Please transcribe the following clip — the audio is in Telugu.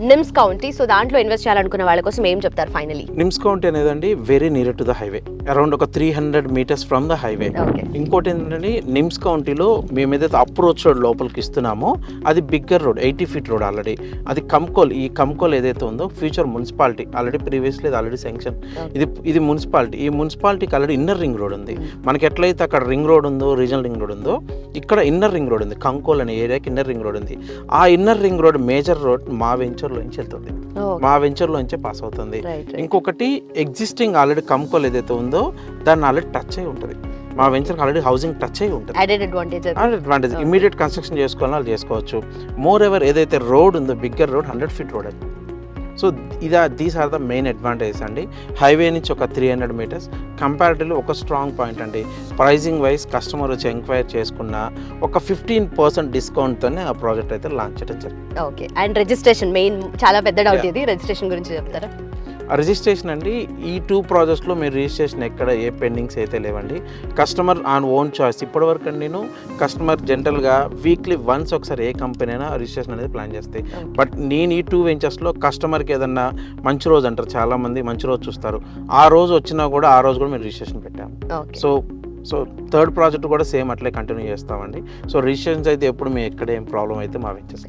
నిమ్స్ కౌంటీ, సో దాంట్లో ఇన్వెస్ట్ చేయాలనుకున్న వాళ్ళ కోసం ఏం చెప్తారు ఫైనలీ? నిమ్స్ కౌంటీ అనేదండి very near to the highway, around ఒక 300 meters ఫ్రమ్ ద హైవే. ఇంకోటి ఏంటంటే నిమ్స్ కౌంటీలో మేము ఏదైతే అప్రోచ్ రోడ్ లోపలికి ఇస్తున్నామో అది bigger road, 80 feet road already. అది కంకోల్, ఈ కంకోల్ ఏదైతే ఉందో future municipality, already previously already sanction. ఇది మున్సిపాలిటీ, ఈ మున్సిపాలిటీకి ఆల్రెడీ ఇన్నర్ రింగ్ రోడ్ ఉంది. మనకి ఎట్లయితే అక్కడ రింగ్ రోడ్ ఉందో, రీజనల్ రింగ్ రోడ్ ఉందో, ఇక్కడ ఇన్నర్ రింగ్ రోడ్ ఉంది. కంకోల్ అనే ఏరియాకి ఇన్నర్ రింగ్ రోడ్ ఉంది. ఆ inner ring road major road మా వెంచర్లో నుంచి వెళ్తుంది, మా వెంచర్లో నుంచే పాస్ అవుతుంది. ఇంకొకటి ఎగ్జిస్టింగ్ ఆల్రెడీ కంకోల్ ఏదైతే ఉందో దాన్ని ఆల్రెడీ టచ్ అయి ఉంటుంది. మా వెంచర్కి ఆల్రెడీ హౌసింగ్ టచ్ అయి ఉంటుంది. అడ్వాంటేజ్ ఇమీడియట్ కన్స్ట్రక్షన్ చేసుకోవాలని వాళ్ళు చేసుకోవచ్చు. మోర్ ఎవర్ ఏదైతే రోడ్ ఉందో బిగ్గర్ రోడ్, 100 feet రోడ్ అది. So these are the main advantages అండి. హైవే నుంచి ఒక 300 meters, కంపారిటివ్లీ ఒక స్ట్రాంగ్ పాయింట్ అండి. ప్రైజింగ్ వైజ్ కస్టమర్ వచ్చి ఎంక్వైరీ చేసుకున్న ఒక 15% డిస్కౌంట్తోనే ఆ ప్రాజెక్ట్ అయితే లాంచ్ చేయడం జరిగింది. ఓకే, అండ్ రిజిస్ట్రేషన్ మెయిన్ చాలా పెద్ద డౌట్ ఇది, రిజిస్ట్రేషన్ గురించి చెప్తారా? రిజిస్ట్రేషన్ అండి, ఈ 2 projectsలో మీరు రిజిస్ట్రేషన్ ఎక్కడ ఏ పెండింగ్స్ అయితే లేవండి. Customer on own choice. ఇప్పటివరకు అండి నేను కస్టమర్ జనరల్గా వీక్లీ వన్స్ ఒకసారి ఏ కంపెనీ అయినా రిజిస్ట్రేషన్ అనేది ప్లాన్ చేస్తాయి. బట్ నేను ఈ 2 వెంచర్స్లో కస్టమర్కి ఏదన్నా మంచి రోజు అంటారు, చాలామంది మంచి రోజు చూస్తారు, ఆ రోజు వచ్చినా కూడా ఆ రోజు కూడా మేము రిజిస్ట్రేషన్ పెట్టాము. సో థర్డ్ ప్రాజెక్ట్ కూడా సేమ్ అట్లే కంటిన్యూ చేస్తామండి. సో రిజిస్ట్రేషన్స్ అయితే ఎప్పుడు మేము ఎక్కడ ఏం ప్రాబ్లం అయితే మా వెంచర్స్.